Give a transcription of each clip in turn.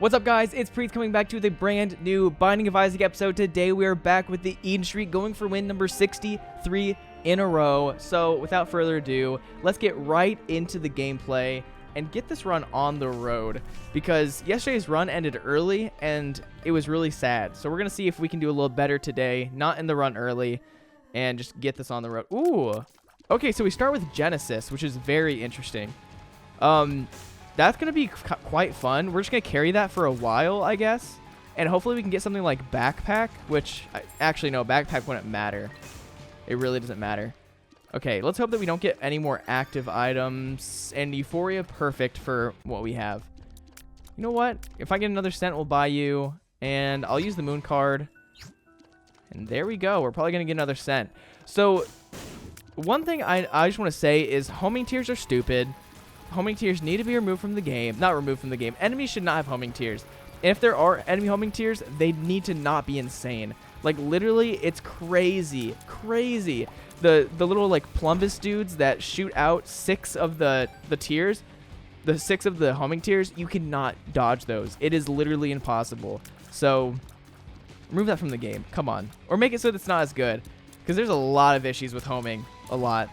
What's up, guys? It's Priets coming back to the brand new Binding of Isaac episode. Today we are back with the Eden streak, going for win number 63 in a row. So without further ado, let's get right into the gameplay and get this run on the road, because yesterday's run ended early and it was really sad. So we're gonna see if we can do a little better today, not in the run early, and just get this on the road. Ooh, okay, so we start with Genesis, which is very interesting. That's going to be quite fun. We're just going to carry that for a while, I guess. And hopefully we can get something like Backpack, which, actually, no, Backpack wouldn't matter. It really doesn't matter. Okay, let's hope that we don't get any more active items. And Euphoria, perfect for what we have. You know what? If I get another cent, we'll buy you. And I'll use the moon card. And there we go. We're probably going to get another cent. So, one thing I just want to say is homing tiers are stupid. Homing tiers need to be removed from the game. Not removed from the game. Enemies should not have homing tiers. And if there are enemy homing tiers, they need to not be insane. Like, literally, it's crazy. Crazy. The little, like, plumbus dudes that shoot out 6 of the tiers, the 6 of the homing tiers, you cannot dodge those. It is literally impossible. So, remove that from the game. Come on. Or make it so that it's not as good. Because there's a lot of issues with homing. A lot.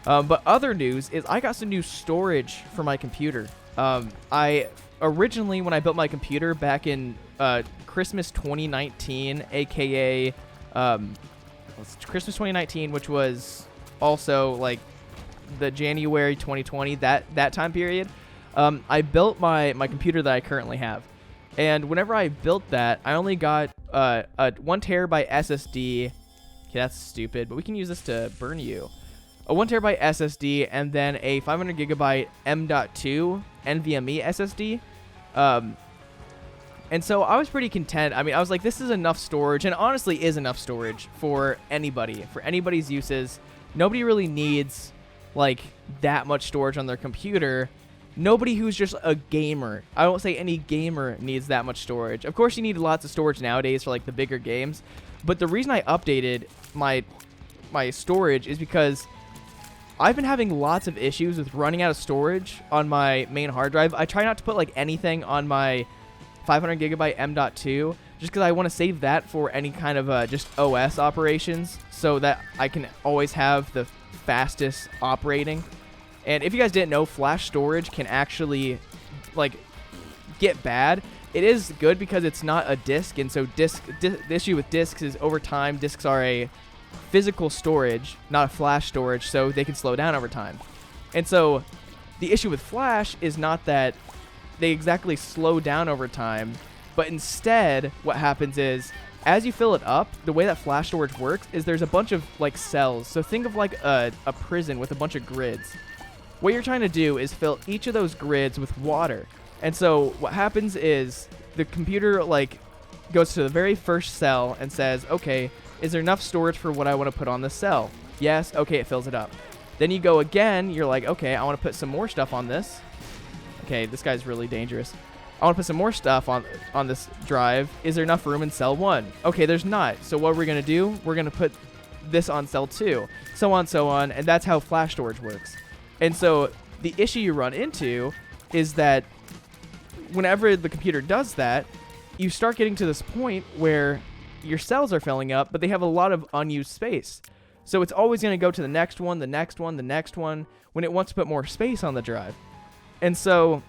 But other news is I got some new storage for my computer. I originally, when I built my computer back in Christmas 2019, aka Christmas 2019, which was also like the January 2020, that time period, I built my computer that I currently have. And whenever I built that, I only got a 1 terabyte SSD. Okay, that's stupid, but we can use this to burn you. A 1 terabyte SSD, and then a 500 gigabyte M.2 NVMe SSD. And so I was pretty content. I mean, I was like, this is enough storage, and honestly is enough storage for anybody, for anybody's uses. Nobody really needs like that much storage on their computer. Nobody who's just a gamer. I won't say any gamer needs that much storage. Of course, you need lots of storage nowadays for like the bigger games. But the reason I updated my storage is because I've been having lots of issues with running out of storage on my main hard drive. I try not to put like anything on my 500 gigabyte M.2 just because I want to save that for any kind of just OS operations, so that I can always have the fastest operating. And if you guys didn't know, flash storage can actually like get bad. It is good because it's not a disk, and so the issue with disks is over time disks are a physical storage, not a flash storage, so they can slow down over time. And so the issue with flash is not that they exactly slow down over time, but instead what happens is as you fill it up, the way that flash storage works is there's a bunch of like cells. So think of like a prison with a bunch of grids. What you're trying to do is fill each of those grids with water. And so what happens is the computer like goes to the very first cell and says, okay, is there enough storage for what I want to put on this cell? Yes. Okay, it fills it up. Then you go again. You're like, okay, I want to put some more stuff on this. Okay, this guy's really dangerous. I want to put some more stuff on this drive. Is there enough room in cell 1? Okay, there's not. So what we're going to do, we're going to put this on cell 2. So on. And that's how flash storage works. And so the issue you run into is that whenever the computer does that, you start getting to this point where your cells are filling up, but they have a lot of unused space. So it's always going to go to the next one, the next one, the next one, when it wants to put more space on the drive. And so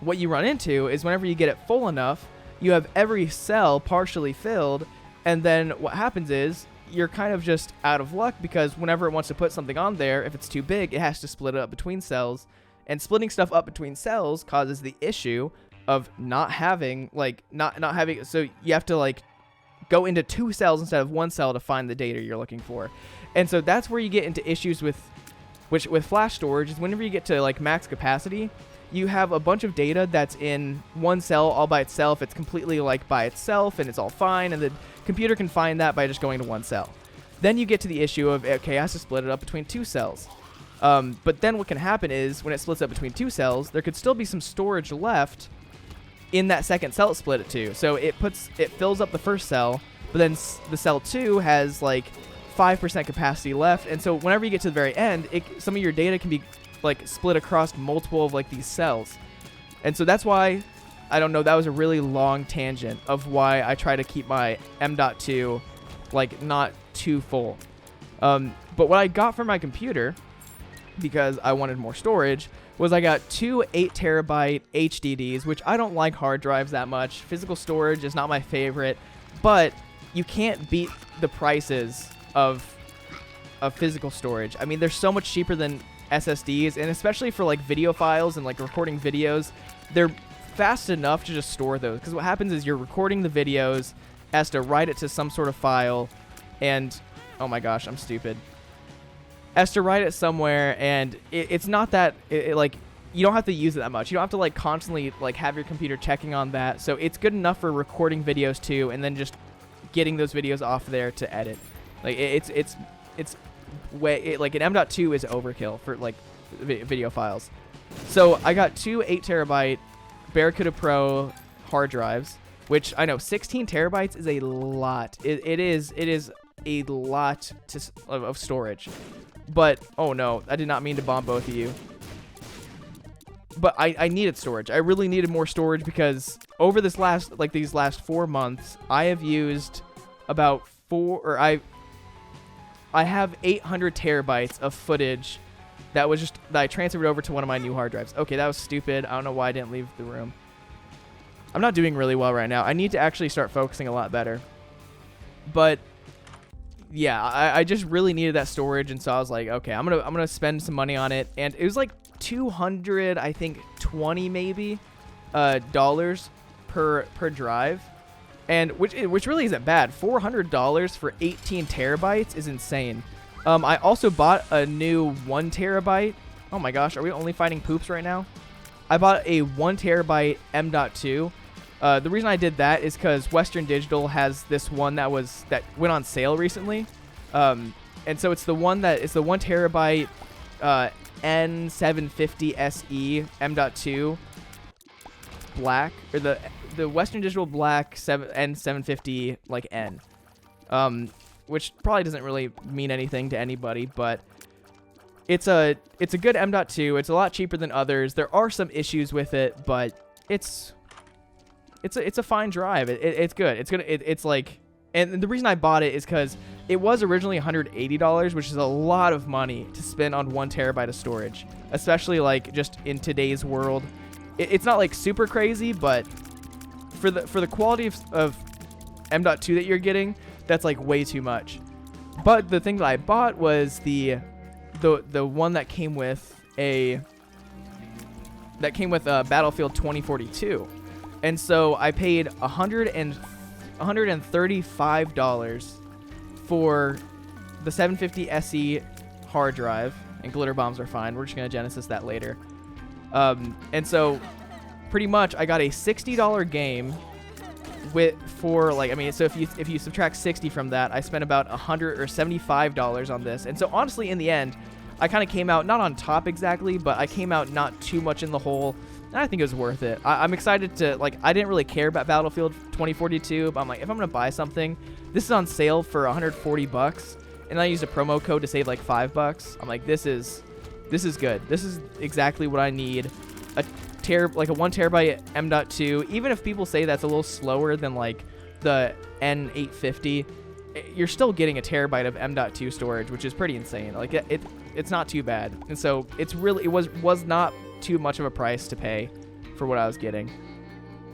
what you run into is whenever you get it full enough, you have every cell partially filled, and then what happens is you're kind of just out of luck, because whenever it wants to put something on there, if it's too big, it has to split it up between cells. And splitting stuff up between cells causes the issue of not having, so you have to like go into 2 cells instead of 1 cell to find the data you're looking for. And so that's where you get into issues with flash storage, is whenever you get to like max capacity, you have a bunch of data that's in 1 cell all by itself. It's completely like by itself and it's all fine, and the computer can find that by just going to 1 cell. Then you get to the issue of, okay, it has to split it up between 2 cells. But then what can happen is when it splits up between 2 cells, there could still be some storage left in that second cell it split it to. So it fills up the first cell, but then the cell 2 has like 5% capacity left. And so whenever you get to the very end, some of your data can be like split across multiple of like these cells. And so that's why I don't know, that was a really long tangent of why I try to keep my M.2 like not too full. But what I got for my computer, because I wanted more storage, was I got 2 8TB HDDs, which I don't like hard drives that much. Physical storage is not my favorite, but you can't beat the prices of physical storage. I mean, they're so much cheaper than SSDs, and especially for like video files and like recording videos, they're fast enough to just store those. Because what happens is you're recording the videos, has to write it to some sort of file, and oh my gosh, I'm stupid. Has to write it somewhere, and it's not that like you don't have to use it that much. You don't have to like constantly like have your computer checking on that. So it's good enough for recording videos too, and then just getting those videos off there to edit. Like it's way like an M.2 is overkill for like video files. So I got 2 8TB Barracuda Pro hard drives, which I know 16 terabytes is a lot. It is a lot of storage. But oh no, I did not mean to bomb both of you. But I needed storage. I really needed more storage because over these last 4 months, I have used about I have 800 terabytes of footage that I transferred over to one of my new hard drives. Okay, that was stupid. I don't know why I didn't leave the room. I'm not doing really well right now. I need to actually start focusing a lot better. But yeah, I just really needed that storage, and so I was like, okay, I'm gonna spend some money on it, and it was like 200, I think 20 maybe dollars per drive, and which really isn't bad. $400 for 18 terabytes is insane. I also bought a new 1 terabyte. Oh my gosh, are we only fighting poops right now? I bought a 1 terabyte M.2. The reason I did that is because Western Digital has this one that went on sale recently, and so it's the 1 terabyte N750 SE M.2 black, or the Western Digital black N750 like N, which probably doesn't really mean anything to anybody, but it's a good M.2. It's a lot cheaper than others. There are some issues with it, but it's a fine drive. It's good. It's like, and the reason I bought it is because it was originally $180, which is a lot of money to spend on 1 terabyte of storage, especially like just in today's world. It's not like super crazy, but for the quality of M.2 that you're getting, that's like way too much. But the thing that I bought was the one that came with Battlefield 2042. And so I paid $135 for the 750 SE hard drive, and glitter bombs are fine. We're just gonna Genesis that later. And so pretty much I got a $60 game so if you subtract 60 from that, I spent about $100 or $75 on this. And so honestly, in the end, I kind of came out not on top exactly, but I came out not too much in the hole. And I think it was worth it. I'm excited to, I didn't really care about Battlefield 2042, but I'm like, if I'm going to buy something, this is on sale for $140, and I used a promo code to save like $5. I'm like, this is good. This is exactly what I need. Like a 1 terabyte M.2, even if people say that's a little slower than like the N850, you're still getting a terabyte of M.2 storage, which is pretty insane. Like it's not too bad. And so it was not too much of a price to pay for what I was getting.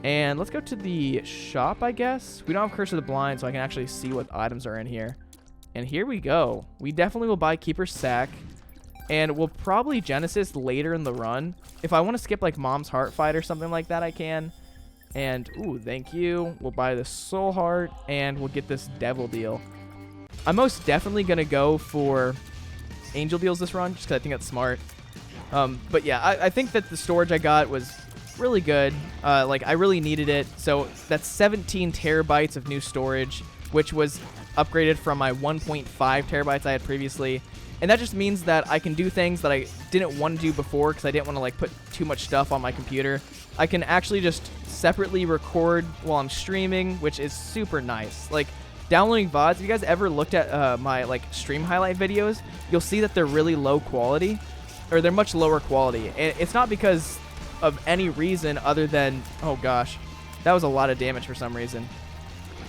And let's go to the shop, I guess. We don't have Curse of the Blind, so I can actually see what items are in here. And here we go. We definitely will buy Keeper's Sack, and we'll probably Genesis later in the run. If I want to skip like Mom's Heart Fight or something like that, I can. And ooh, thank you. We'll buy the Soul Heart, and we'll get this Devil Deal. I'm most definitely gonna go for Angel Deals this run, just because I think that's smart. But yeah, I think that the storage I got was really good. I really needed it. So that's 17 terabytes of new storage, which was upgraded from my 1.5 terabytes I had previously. And that just means that I can do things that I didn't want to do before because I didn't want to like put too much stuff on my computer. I can actually just separately record while I'm streaming, which is super nice. Like downloading VODs, if you guys ever looked at my like stream highlight videos, you'll see that they're really low quality, or they're much lower quality. And it's not because of any reason other than, oh gosh, that was a lot of damage for some reason.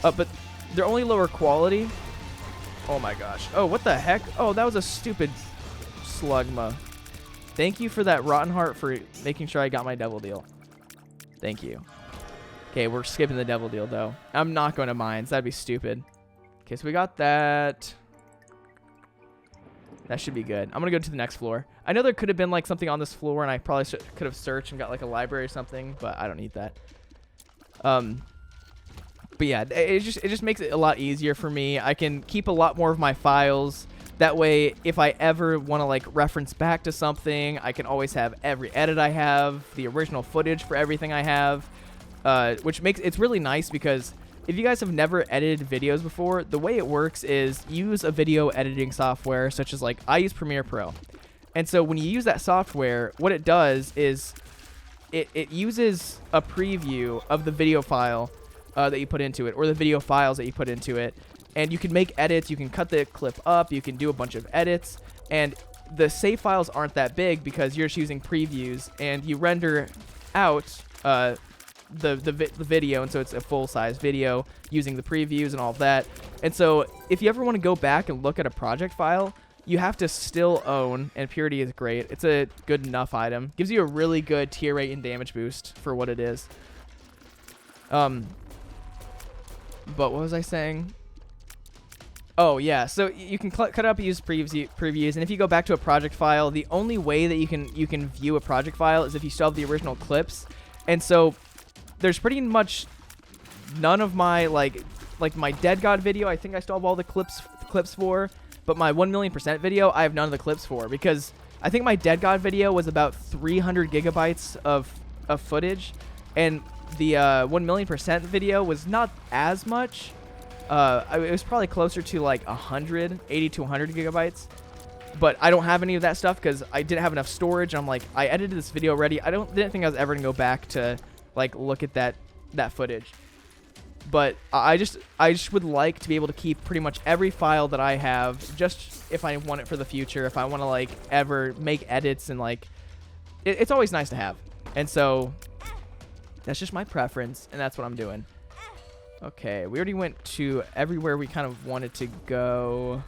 But they're only lower quality. Oh my gosh. Oh, what the heck? Oh, that was a stupid slugma. Thank you for that rotten heart for making sure I got my devil deal. Thank you. Okay, we're skipping the devil deal though. I'm not going to mines. That'd be stupid. Okay, so we got that. That should be good. I'm going to go to the next floor. I know there could have been like something on this floor and I probably could have searched and got like a library or something, but I don't need that. But yeah, it just makes it a lot easier for me. I can keep a lot more of my files. That way, if I ever want to like reference back to something, I can always have every edit I have, the original footage for everything I have, which makes it's really nice because if you guys have never edited videos before, the way it works is use a video editing software such as like I use Premiere Pro. And so when you use that software, what it does is it uses a preview of the video file that you put into it, or the video files that you put into it, and you can make edits, you can cut the clip up, you can do a bunch of edits, and the save files aren't that big because you're just using previews, and you render out the video, and so it's a full-size video using the previews and all of that. And so if you ever want to go back and look at a project file, you have to still own, and Purity is great. It's a good enough item. Gives you a really good tier rate and damage boost for what it is. But what was I saying? Oh, yeah. So you can cut up and use previews. And if you go back to a project file, the only way that you can view a project file is if you still have the original clips. And so there's pretty much none of my, like my Dead God video, I think I still have all the clips for. But my 1,000,000% video, I have none of the clips for. Because I think my Dead God video was about 300 gigabytes of footage. And the 1,000,000% video was not as much. It was probably closer to like 80 to 100 gigabytes. But I don't have any of that stuff because I didn't have enough storage. I'm like, I edited this video already. Didn't think I was ever gonna go back to like look at that footage. But I just would like to be able to keep pretty much every file that I have, just if I want it for the future, if I want to like ever make edits, and like it's always nice to have. And so that's just my preference, and that's what I'm doing. Okay, we already went to everywhere we kind of wanted to go.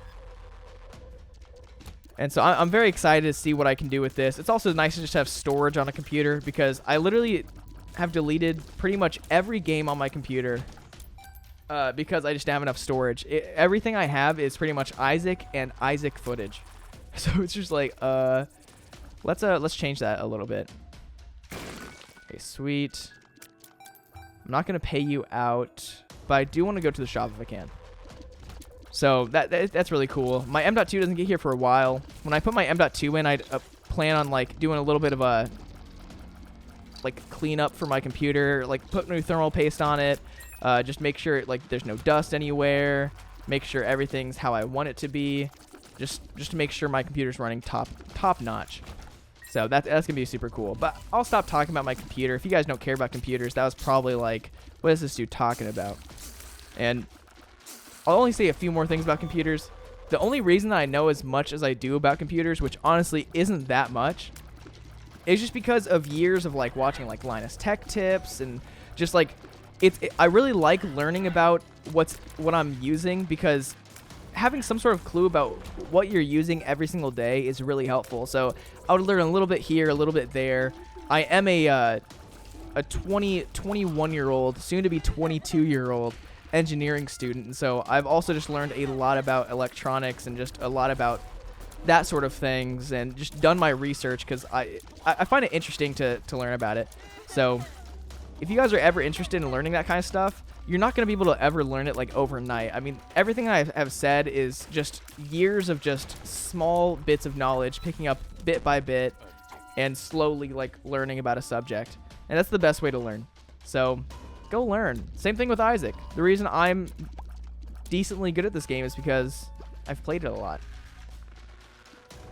And so I'm very excited to see what I can do with this. It's also nice to just have storage on a computer because I literally have deleted pretty much every game on my computer because I just don't have enough storage. Everything I have is pretty much Isaac and Isaac footage. So it's just like, let's change that a little bit. Okay, sweet. I'm not going to pay you out, but I do want to go to the shop if I can. So that's really cool. My M.2 doesn't get here for a while. When I put my M.2 in, I plan on like doing a little bit of a like cleanup for my computer, like put new thermal paste on it, just make sure like there's no dust anywhere, make sure everything's how I want it to be, just to make sure my computer's running top notch. So that's gonna be super cool. But I'll stop talking about my computer. If you guys don't care about computers, that was probably like, what is this dude talking about? And I'll only say a few more things about computers. The only reason that I know as much as I do about computers, which honestly isn't that much, is just because of years of like watching like Linus Tech Tips, and just like I really like learning about what I'm using, because having some sort of clue about what you're using every single day is really helpful. So I would learn a little bit here, a little bit there. I am a 21-year-old, soon to be 22-year-old engineering student, and so I've also just learned a lot about electronics and just a lot about that sort of things, and just done my research because I find it interesting to learn about it. So if you guys are ever interested in learning that kind of stuff, you're not going to be able to ever learn it like overnight. I mean, everything I have said is just years of just small bits of knowledge, picking up bit by bit and slowly like learning about a subject. And that's the best way to learn. So go learn. Same thing with Isaac. The reason I'm decently good at this game is because I've played it a lot.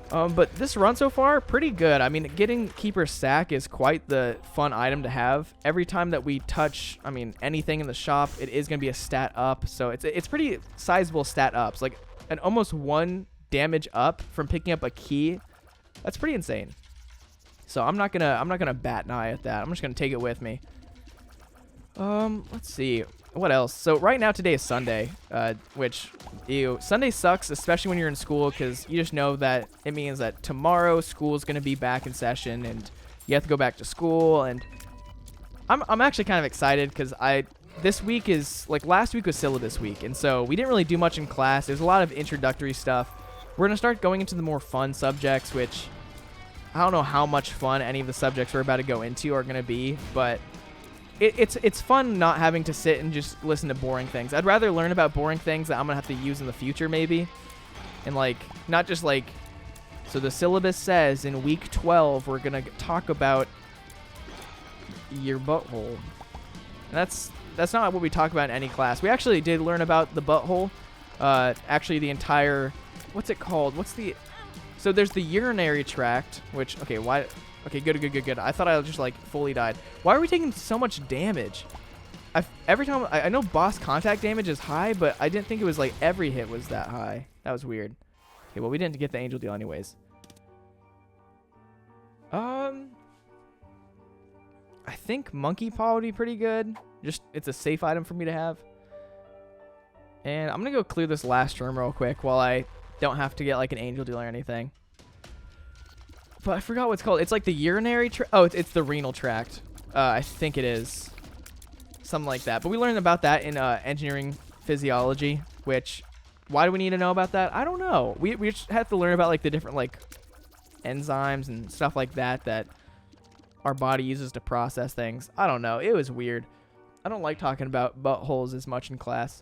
But this run so far, pretty good. I mean, getting Keeper's Sack is quite the fun item to have. Every time that we touch, I mean, anything in the shop, it is going to be a stat up. So it's pretty sizable stat ups. Like an almost 1 damage up from picking up a key. That's pretty insane. So I'm not gonna bat an eye at that. I'm just gonna take it with me. Let's see. What else? So right now, today is Sunday, which, Sunday sucks, especially when you're in school, because you just know that it means that tomorrow school's going to be back in session, and you have to go back to school, and I'm actually kind of excited, because this week is, like, last week was syllabus week, and so we didn't really do much in class. There's a lot of introductory stuff. We're going to start going into the more fun subjects, which I don't know how much fun any of the subjects we're about to go into are going to be, but it's fun not having to sit and just listen to boring things. I'd rather learn about boring things that I'm going to have to use in the future maybe. And, like, not just, like, so the syllabus says in week 12 we're going to talk about your butthole. And that's not what we talk about in any class. We actually did learn about the butthole. Actually, the entire, what's it called? So there's the urinary tract, which, okay, why... Okay, good. I thought I just, like, fully died. Why are we taking so much damage? Every time... I know boss contact damage is high, but I didn't think it was, like, every hit was that high. That was weird. Okay, well, we didn't get the angel deal anyways. I think monkey paw would be pretty good. Just, it's a safe item for me to have. And I'm gonna go clear this last room real quick while I don't have to get, like, an angel deal or anything. But I forgot what it's called. It's like the urinary tract. Oh, it's the renal tract. I think it is. Something like that. But we learned about that in engineering physiology, which, why do we need to know about that? I don't know. We just have to learn about, like, the different, like, enzymes and stuff like that our body uses to process things. I don't know. It was weird. I don't like talking about buttholes as much in class.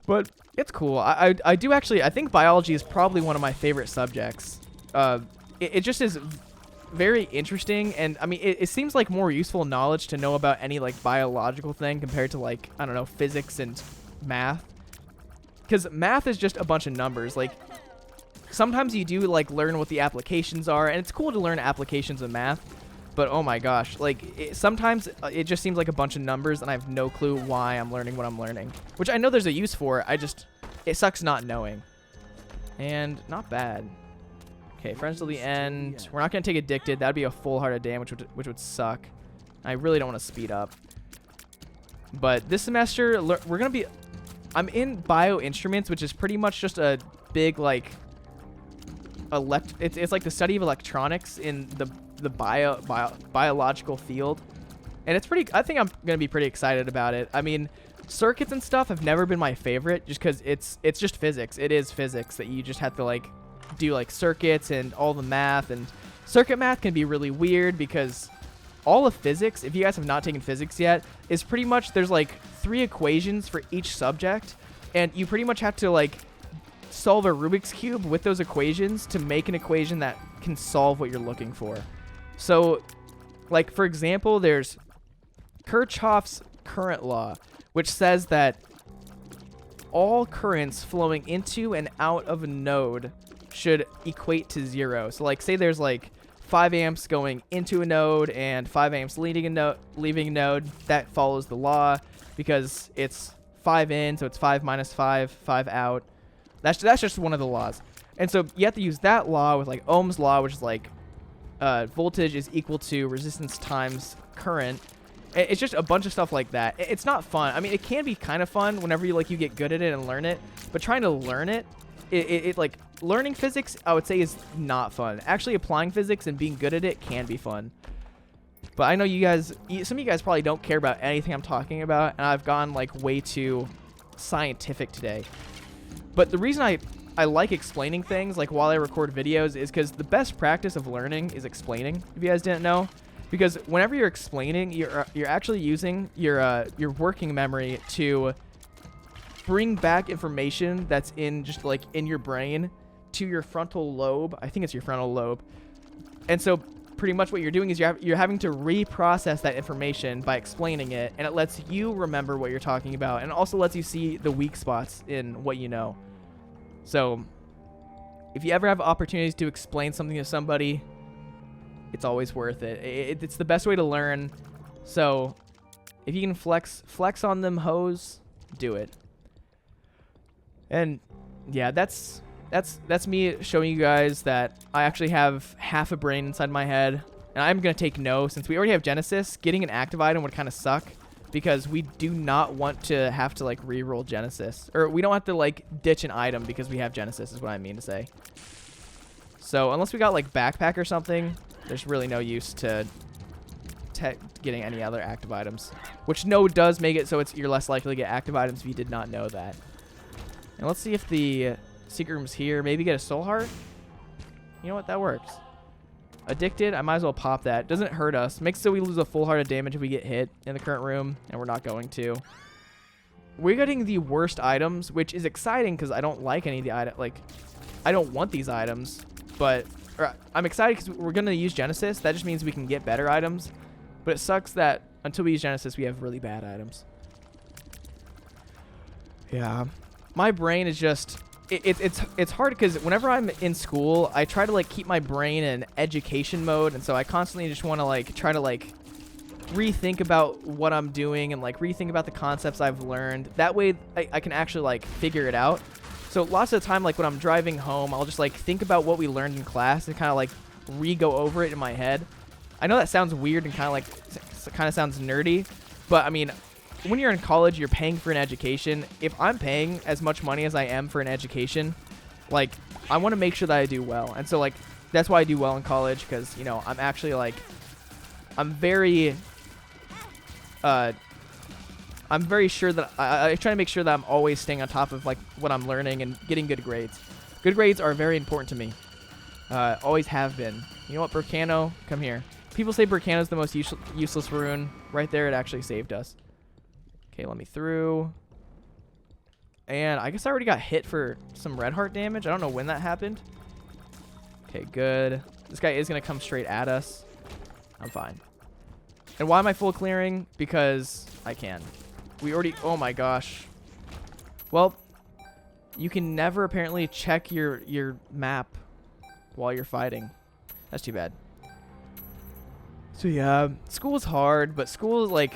But it's cool. I do actually, I think biology is probably one of my favorite subjects. It just is very interesting, and I mean, it seems like more useful knowledge to know about any, like, biological thing compared to, like, I don't know, physics and math. Because math is just a bunch of numbers. Like, sometimes you do, like, learn what the applications are, and it's cool to learn applications of math, but oh my gosh, like, sometimes it just seems like a bunch of numbers, and I have no clue why I'm learning what I'm learning. Which I know there's a use for, it sucks not knowing. And not bad. Okay, friends till the end. We're not going to take addicted. That would be a full heart of damage, which would suck. I really don't want to speed up. But this semester, we're going to be... I'm in bioinstruments, which is pretty much just a big, like... It's like the study of electronics in the biological field. And it's pretty... I think I'm going to be pretty excited about it. I mean, circuits and stuff have never been my favorite, just because it's just physics. It is physics that you just have to, like... do, like, circuits and all the math, and circuit math can be really weird because all of physics, if you guys have not taken physics yet, is pretty much there's, like, 3 equations for each subject, and you pretty much have to, like, solve a Rubik's Cube with those equations to make an equation that can solve what you're looking for. So, like, for example, there's Kirchhoff's current law, which says that all currents flowing into and out of a node should equate to 0. So, like, say there's, like, 5 amps going into a node and 5 amps leaving a node. That follows the law because it's 5 in, so it's 5 minus 5, 5 out. That's just one of the laws. And so you have to use that law with, like, Ohm's law, which is, like, voltage is equal to resistance times current. It's just a bunch of stuff like that. It's not fun. I mean, it can be kind of fun whenever you get good at it and learn it. But trying to learn it, like, learning physics, I would say, is not fun. Actually, applying physics and being good at it can be fun. But I know you guys, some of you guys probably don't care about anything I'm talking about, and I've gone, like, way too scientific today. But the reason I like explaining things, like, while I record videos, is because the best practice of learning is explaining, if you guys didn't know. Because whenever you're explaining, you're actually using your working memory to bring back information that's in just, like, in your brain to your frontal lobe. I think it's your frontal lobe. And so pretty much what you're doing is you're having to reprocess that information by explaining it, and it lets you remember what you're talking about, and it also lets you see the weak spots in what you know. So if you ever have opportunities to explain something to somebody, it's always worth it. It's the best way to learn. So if you can flex on them hoes, do it. And yeah, that's that's me showing you guys that I actually have half a brain inside my head. And I'm going to take no. Since we already have Genesis, getting an active item would kind of suck. Because we do not want to have to, like, re-roll Genesis. Or we don't have to, like, ditch an item because we have Genesis is what I mean to say. So unless we got, like, Backpack or something, there's really no use to getting any other active items. Which no does make it so you're less likely to get active items if you did not know that. And let's see if the secret room's here. Maybe get a soul heart. You know what? That works. Addicted, I might as well pop that. Doesn't hurt us. Makes so we lose a full heart of damage if we get hit in the current room, and we're not going to. We're getting the worst items, which is exciting because I don't like any of the items. Like, I don't want these items, but I'm excited because we're going to use Genesis. That just means we can get better items, but it sucks that until we use Genesis, we have really bad items. Yeah. My brain is just... It's hard because whenever I'm in school, I try to, like, keep my brain in education mode, and so I constantly just want to, like, try to, like, rethink about what I'm doing and, like, rethink about the concepts I've learned. That way I can actually, like, figure it out. So lots of the time, like, when I'm driving home, I'll just, like, think about what we learned in class and kind of, like, re-go over it in my head. I know that sounds weird and kind of, like, kind of sounds nerdy, but, I mean... When you're in college, you're paying for an education. If I'm paying as much money as I am for an education, like, I want to make sure that I do well. And so, like, that's why I do well in college because, you know, I'm actually, like, I'm very sure that I try to make sure that I'm always staying on top of, like, what I'm learning and getting good grades. Good grades are very important to me. Always have been. You know what, Burkano? Come here. People say Burkano is the most useless rune. Right there, it actually saved us. Okay, let me through. And I guess I already got hit for some red heart damage. I don't know when that happened. Okay, good. This guy is going to come straight at us. I'm fine. And why am I full clearing? Because I can. We already... Oh, my gosh. Well, you can never apparently check your map while you're fighting. That's too bad. So, yeah. School is hard, but school is, like...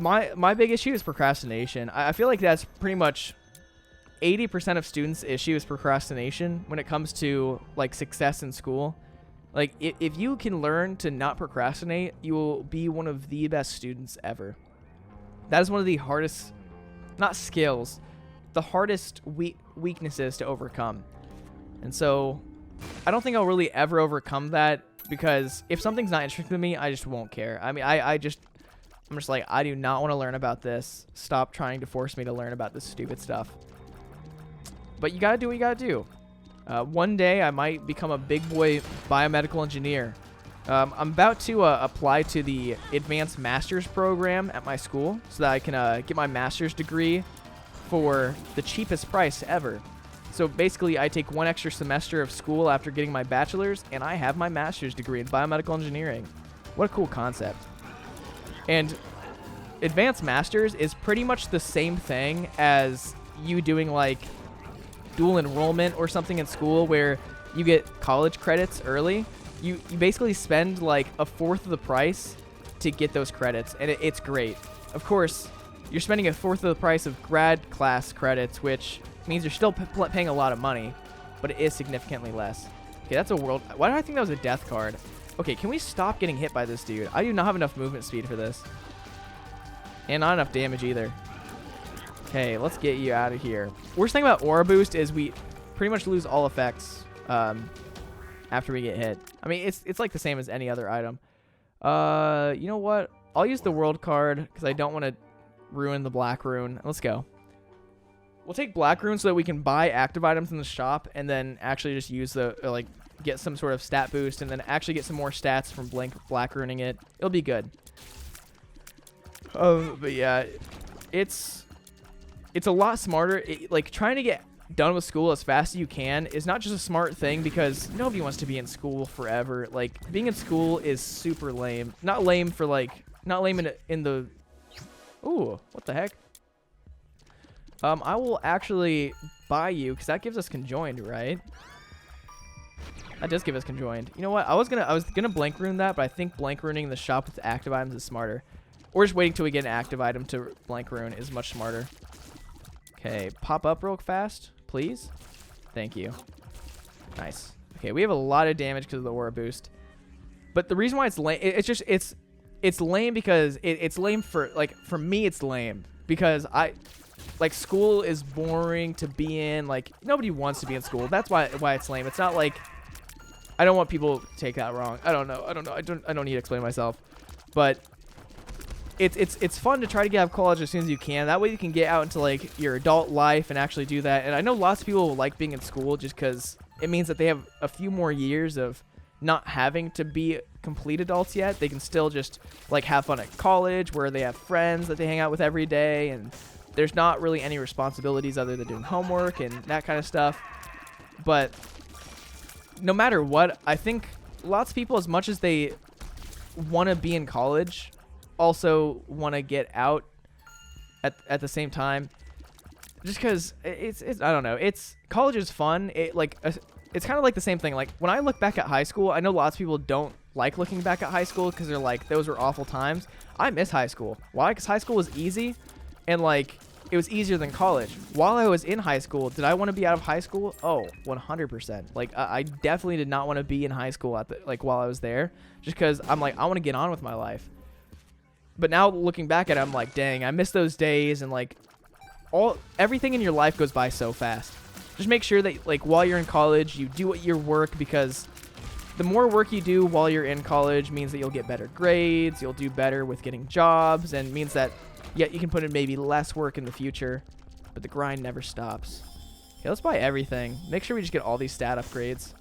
My big issue is procrastination. I feel like that's pretty much 80% of students' issue is procrastination when it comes to, like, success in school. Like, if you can learn to not procrastinate, you will be one of the best students ever. That is one of the hardest, not skills, the hardest weaknesses to overcome. And so I don't think I'll really ever overcome that because if something's not interesting to me, I just won't care. I mean, I'm just like, I do not want to learn about this. Stop trying to force me to learn about this stupid stuff. But you got to do what you got to do. One day, I might become a big boy biomedical engineer. I'm about to apply to the Advanced Master's program at my school so that I can get my master's degree for the cheapest price ever. So basically, I take one extra semester of school after getting my bachelor's, and I have my master's degree in biomedical engineering. What a cool concept. And Advanced Masters is pretty much the same thing as you doing, like, dual enrollment or something in school where you get college credits early. You basically spend, like, a fourth of the price to get those credits, and it's great. Of course, you're spending a fourth of the price of grad class credits, which means you're still paying a lot of money, but it is significantly less. Okay, that's a world... Why did I think that was a death card? Okay, can we stop getting hit by this dude? I do not have enough movement speed for this. And not enough damage either. Okay, let's get you out of here. Worst thing about Aura Boost is we pretty much lose all effects after we get hit. I mean, it's like the same as any other item. You know what? I'll use the world card because I don't want to ruin the black rune. Let's go. We'll take black rune so that we can buy active items in the shop and then actually just use the, like, get some sort of stat boost and then actually get some more stats from black runing it. It'll be good. But yeah, it's a lot smarter. Like, trying to get done with school as fast as you can is not just a smart thing because nobody wants to be in school forever. Like, being in school is super lame. Not lame for, like, not lame in the... Ooh, what the heck? I will actually buy you because that gives us conjoined, right? That does give us conjoined. You know what? I was gonna blank rune that, but I think blank runing the shop with active items is smarter. Or just waiting till we get an active item to blank rune is much smarter. Okay, pop up real fast, please. Thank you. Nice. Okay, we have a lot of damage because of the aura boost. But the reason why it's lame, it's lame because it's lame for, like, for me it's lame because like, school is boring to be in. Like, nobody wants to be in school. That's why it's lame. It's not like, I don't want people to take that wrong. I don't know. I don't need to explain myself. But it's fun to try to get out of college as soon as you can. That way you can get out into, like, your adult life and actually do that. And I know lots of people like being in school just because it means that they have a few more years of not having to be complete adults yet. They can still just, like, have fun at college where they have friends that they hang out with every day, and there's not really any responsibilities other than doing homework and that kind of stuff. But no matter what, I think lots of people, as much as they want to be in college, also want to get out at the same time. Just because it's I don't know. College is fun. It's kind of like the same thing. Like, when I look back at high school, I know lots of people don't like looking back at high school because they're like, those were awful times. I miss high school. Why? Because high school was easy, and, like, it was easier than college. While I was in high school, did I want to be out of high school? Oh, 100%. Like, I definitely did not want to be in high school while I was there, just because I'm like, I want to get on with my life. But now looking back at it, I'm like, dang, I miss those days, and, like, everything in your life goes by so fast. Just make sure that, like, while you're in college, you do your work, because the more work you do while you're in college means that you'll get better grades, you'll do better with getting jobs, and means that, yeah, you can put in maybe less work in the future, but the grind never stops. Okay, let's buy everything. Make sure we just get all these stat upgrades.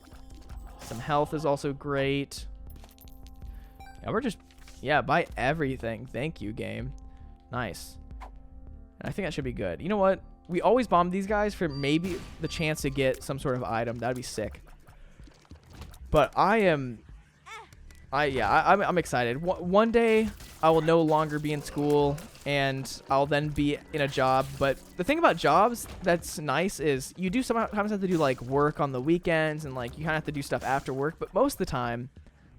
Some health is also great. Yeah, we're just, yeah, buy everything. Thank you, game. Nice. I think that should be good. You know what? We always bomb these guys for maybe the chance to get some sort of item. That'd be sick. But I'm excited. One day I will no longer be in school, and I'll then be in a job. But the thing about jobs that's nice is you do sometimes have to do, like, work on the weekends, and, like, you kind of have to do stuff after work. But most of the time,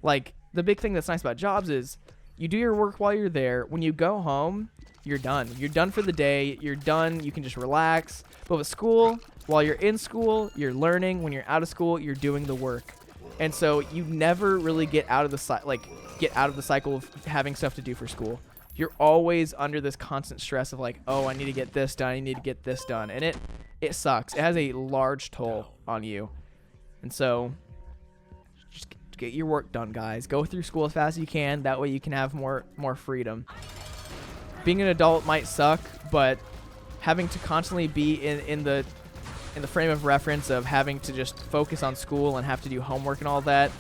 like, the big thing that's nice about jobs is you do your work while you're there. When you go home, you're done. You're done for the day. You're done. You can just relax. But with school, while you're in school, you're learning. When you're out of school, you're doing the work. And so you never really get out of the cycle of having stuff to do for school. You're always under this constant stress of, like, oh, I need to get this done. I need to get this done. And it sucks. It has a large toll on you. And so just get your work done, guys. Go through school as fast as you can. That way you can have more freedom. Being an adult might suck, but having to constantly be in the frame of reference of having to just focus on school and have to do homework and all that.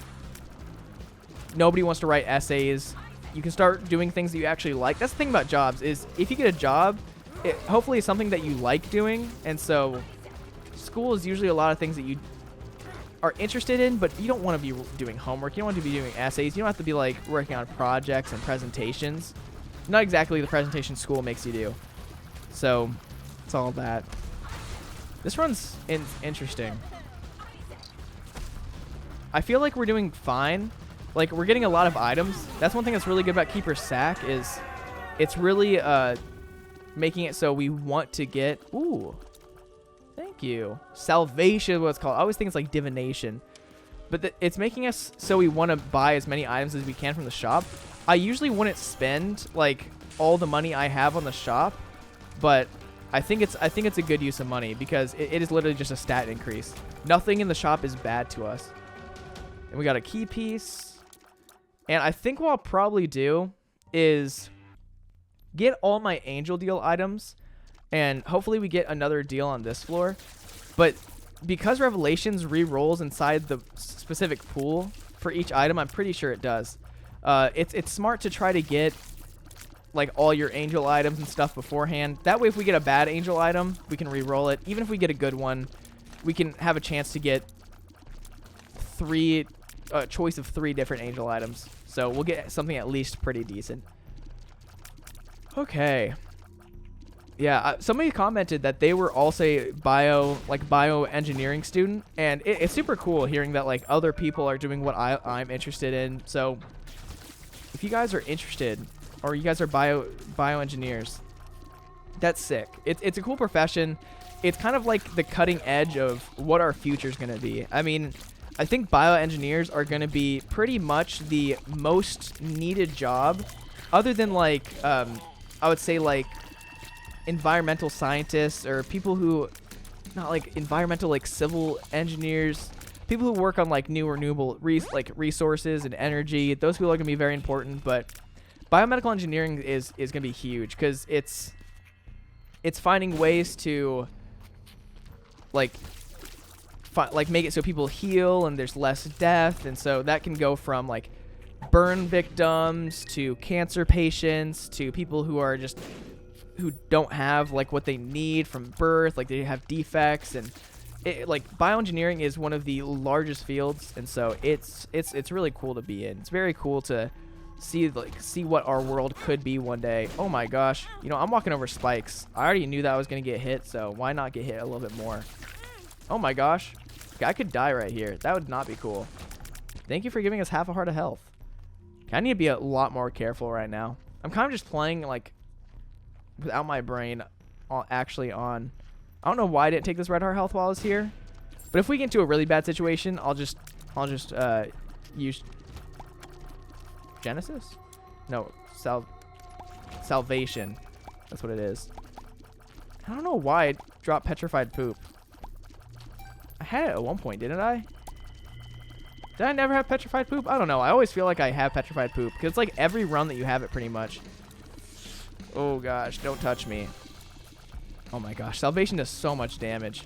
Nobody wants to write essays. You can start doing things that you actually like. That's the thing about jobs, is if you get a job, it hopefully is something that you like doing. And so school is usually a lot of things that you are interested in, but you don't want to be doing homework. You don't want to be doing essays. You don't have to be, like, working on projects and presentations. Not exactly the presentation school makes you do. So it's all that. This run's interesting. I feel like we're doing fine. Like, we're getting a lot of items. That's one thing that's really good about Keeper's Sack, is it's really making it so we want to get... Ooh. Thank you. Salvation is what it's called. I always think it's like divination. But it's making us so we want to buy as many items as we can from the shop. I usually wouldn't spend, like, all the money I have on the shop, but I think it's a good use of money, because it is literally just a stat increase. Nothing in the shop is bad to us. And we got a key piece. And I think what I'll probably do is get all my angel deal items, and hopefully we get another deal on this floor. But because Revelations re-rolls inside the specific pool for each item, I'm pretty sure it does. It's smart to try to get, like, all your angel items and stuff beforehand. That way, if we get a bad angel item, we can re-roll it. Even if we get a good one, we can have a chance to get choice of 3 different angel items. So we'll get something at least pretty decent. Okay. Yeah, somebody commented that they were also a bioengineering student, and it's super cool hearing that, like, other people are doing what I'm interested in. So if you guys are interested, or you guys are bioengineers, that's sick. It's a cool profession. it's kind of like the cutting edge of what our future is going to be. I mean, I think bioengineers are going to be pretty much the most needed job, other than like, I would say like environmental scientists or people who, not like environmental, like civil engineers, people who work on like new renewable resources and energy. Those people are going to be very important, but biomedical engineering is going to be huge because it's finding ways to like make it so people heal and there's less death, and so that can go from like burn victims to cancer patients to people who don't have like what they need from birth, like they have defects, and like bioengineering is one of the largest fields, and so it's really cool to be in. It's very cool to see what our world could be one day. Oh my gosh, you know, I'm walking over spikes. I already knew that I was gonna get hit, so why not get hit a little bit more? Oh my gosh, I could die right here. That would not be cool. Thank you for giving us half a heart of health. I need to be a lot more careful right now. I'm kind of just playing like without my brain actually on. I don't know why I didn't take this red heart health while I was here, but if we get into a really bad situation, I'll just use Genesis? No, Salvation. That's what it is. I don't know why I dropped petrified poop. I had it at one point, didn't I? Did I never have petrified poop? I don't know. I always feel like I have petrified poop because it's like every run that you have it pretty much. Oh gosh, don't touch me. Oh my gosh, Salvation does so much damage.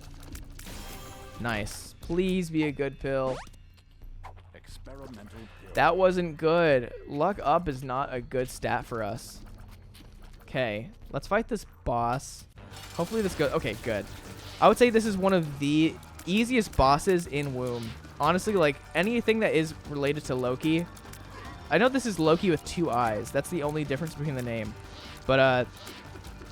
Nice. Please be a good pill. Experimental pill. That wasn't good. Luck up is not a good stat for us. Okay, let's fight this boss. Hopefully this goes. Okay, good. I would say this is one of the easiest bosses in Womb. Honestly, like anything that is related to Loki. I know this is Loki with 2 eyes. That's the only difference between the name. But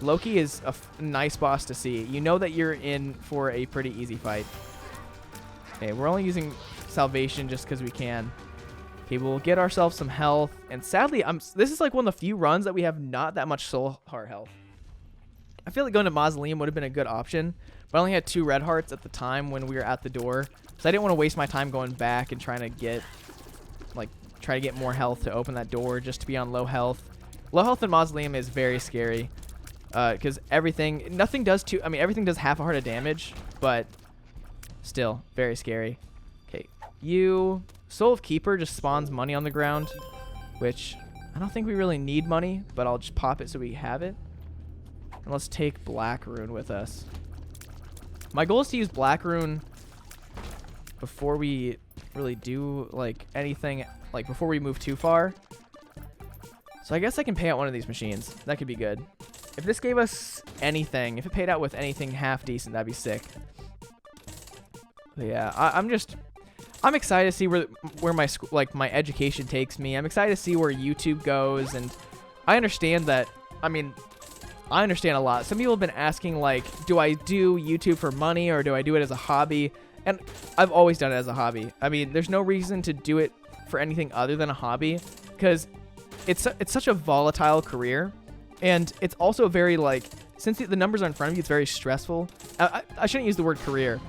Loki is a nice boss to see. You know that you're in for a pretty easy fight. Okay, we're only using Salvation just because we can. Okay, we'll get ourselves some health. And sadly, this is like one of the few runs that we have not that much soul heart health. I feel like going to Mausoleum would have been a good option, but I only had 2 red hearts at the time when we were at the door. So I didn't want to waste my time going back and trying to get, try to get more health to open that door just to be on low health. Low health in Mausoleum is very scary because everything does half a heart of damage, but still very scary. Okay, Soul of Keeper just spawns money on the ground, which I don't think we really need money, but I'll just pop it so we have it. And let's take Black Rune with us. My goal is to use Black Rune before we really do anything, before we move too far. So I guess I can pay out one of these machines. That could be good. If this gave us anything, if it paid out with anything half decent, that'd be sick. But yeah, I'm excited to see where my my education takes me. I'm excited to see where YouTube goes, and I understand that. I understand a lot. Some people have been asking do I do YouTube for money or do I do it as a hobby? And I've always done it as a hobby. There's no reason to do it for anything other than a hobby because it's such a volatile career, and it's also very since the numbers are in front of you, it's very stressful. I shouldn't use the word career,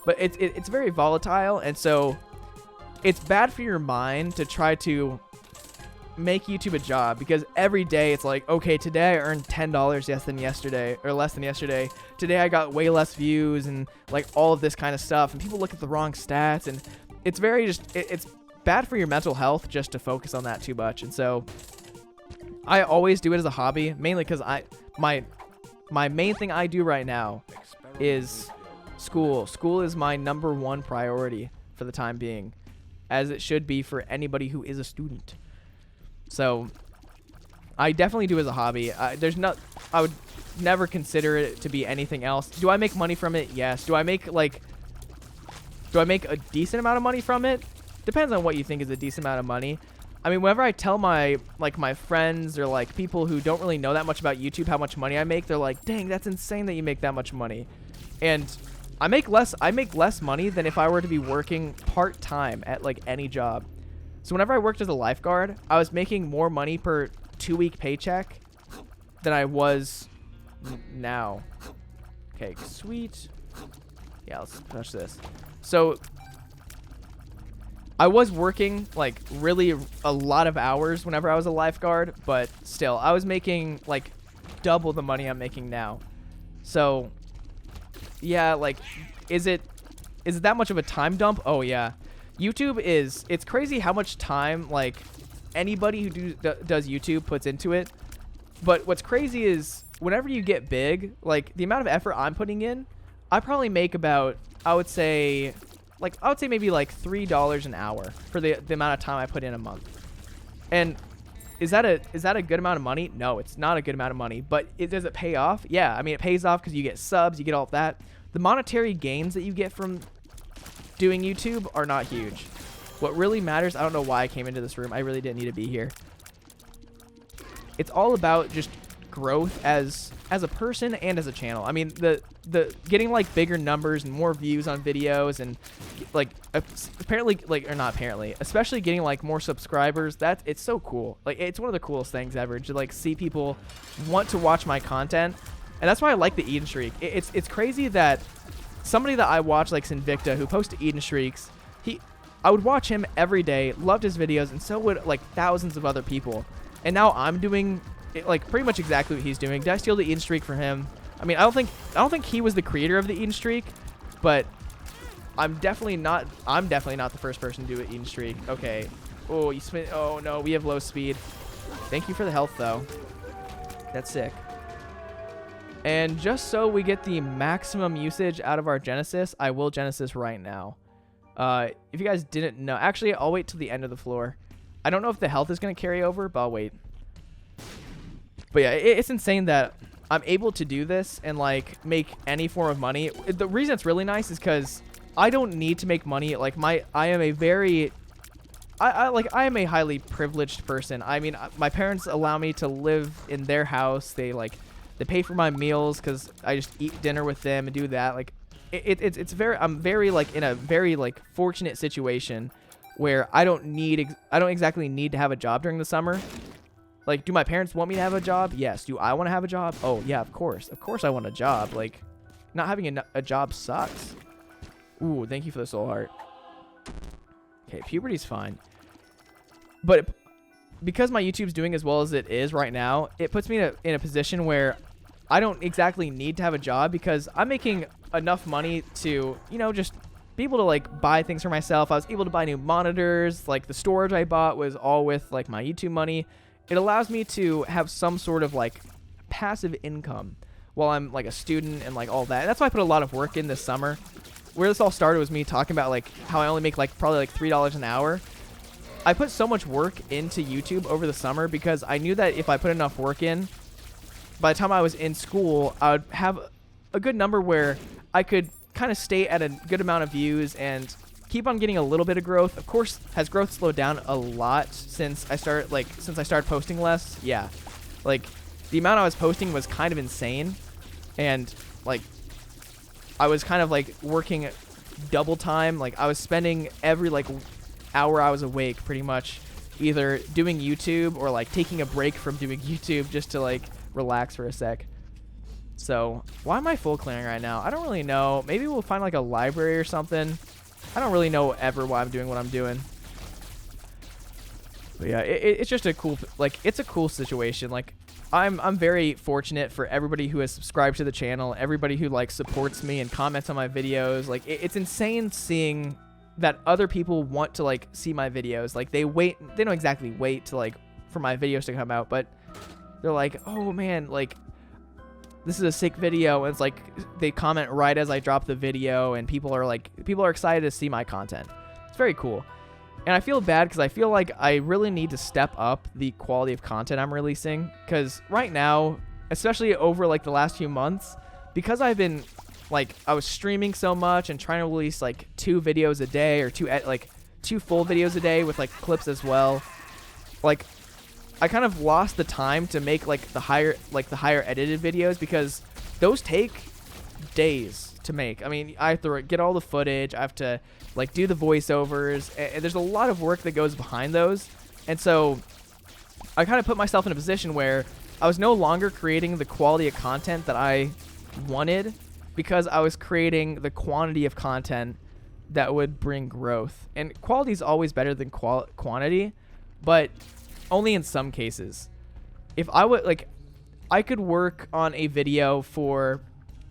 but it's very volatile, and so it's bad for your mind to try to make YouTube a job because every day it's okay, today I earned $10 less than yesterday. Today I got way less views and all of this kind of stuff, and people look at the wrong stats, and it's very it's bad for your mental health just to focus on that too much. And so I always do it as a hobby, mainly because my main thing I do right now is school. School is my #1 priority for the time being, as it should be for anybody who is a student. So I definitely do it as a hobby. I would never consider it to be anything else. Do I make money from it? Yes. Do I make a decent amount of money from it? Depends on what you think is a decent amount of money. Whenever I tell my friends or people who don't really know that much about YouTube how much money I make, they're like, "Dang, that's insane that you make that much money." And I make less money than if I were to be working part-time at any job. So whenever I worked as a lifeguard, I was making more money per 2-week paycheck than I was now. Okay, sweet. Yeah, let's finish this. So I was working like really a lot of hours whenever I was a lifeguard, but still, I was making like double the money I'm making now. So yeah, like, is it that much of a time dump? Oh yeah. YouTube it's crazy how much time like anybody who does YouTube puts into it. But what's crazy is whenever you get big, like the amount of effort I'm putting in, I probably make about, I would say maybe like $3 an hour for the amount of time I put in a month. And is that a good amount of money? No, it's not a good amount of money. But does it pay off? Yeah, I mean, it pays off because you get subs, you get all of that. The monetary gains that you get from doing YouTube are not huge. What really matters, I don't know why I came into this room. I really didn't need to be here. It's all about just growth as a person and as a channel. I mean, the getting like bigger numbers and more views on videos, and like apparently, like, or not apparently, especially getting like more subscribers, it's so cool. Like, it's one of the coolest things ever to like see people want to watch my content. And that's why I like the Eden streak. It's crazy that somebody that I watch, like Sinvicta, who posts Eden streaks, I would watch him every day, loved his videos, and so would like thousands of other people. And now I'm doing like pretty much exactly what he's doing. Did I steal the Eden streak from him? I mean, I don't think he was the creator of the Eden streak, but I'm definitely not the first person to do an Eden streak. Okay. Oh, you spin. Oh no, we have low speed. Thank you for the health though. That's sick. And just so we get the maximum usage out of our Genesis, I will Genesis right now. If you guys didn't know, actually, I'll wait till the end of the floor. I don't know if the health is going to carry over, but I'll wait. But yeah, it's insane that I'm able to do this and like make any form of money. The reason it's really nice is because I don't need to make money. Like I am a highly privileged person. I mean, my parents allow me to live in their house. They pay for my meals because I just eat dinner with them and do that. Like I'm very like in a very like fortunate situation where I don't exactly need to have a job during the summer. Like, do my parents want me to have a job? Yes. Do I want to have a job? Oh yeah, of course. Of course I want a job. Like, not having a job sucks. Ooh, thank you for the soul heart. Okay, puberty's fine. But because my YouTube's doing as well as it is right now, it puts me in a position where I don't exactly need to have a job because I'm making enough money to, you know, just be able to like buy things for myself. I was able to buy new monitors. Like, the storage I bought was all with like my YouTube money. It allows me to have some sort of like passive income while I'm like a student and like all that. And that's why I put a lot of work in this summer. Where this all started was me talking about like how I only make like probably like $3 an hour. I put so much work into YouTube over the summer because I knew that if I put enough work in, by the time I was in school, I would have a good number where I could kind of stay at a good amount of views and keep on getting a little bit of growth. Of course, has growth slowed down a lot since I started posting less? Yeah. Like, the amount I was posting was kind of insane, and like I was kind of like working double time. Like, I was spending every like hour I was awake pretty much either doing YouTube or like taking a break from doing YouTube just to like relax for a sec. So why am I full clearing right now? I don't really know. Maybe we'll find like a library or something. I don't really know ever why I'm doing what I'm doing. But yeah, it's just a cool, like, it's a cool situation. Like, I'm very fortunate for everybody who has subscribed to the channel, everybody who like supports me and comments on my videos. Like, it's insane seeing that other people want to like see my videos. Like, they don't exactly wait to like for my videos to come out, but they're like, oh man, like, this is a sick video. And it's like they comment right as I drop the video, and people are excited to see my content. It's very cool. And I feel bad because I feel like I really need to step up the quality of content I'm releasing, because right now, especially over like the last few months, because I've been like, I was streaming so much and trying to release like 2 videos a day or 2 full videos a day with like clips as well. Like, I kind of lost the time to make like the higher edited videos, because those take days to make. I mean, I have to get all the footage. I have to like do the voiceovers, and there's a lot of work that goes behind those. And so I kind of put myself in a position where I was no longer creating the quality of content that I wanted, because I was creating the quantity of content that would bring growth. And quality is always better than quantity, but only in some cases. If I would like, I could work on a video for,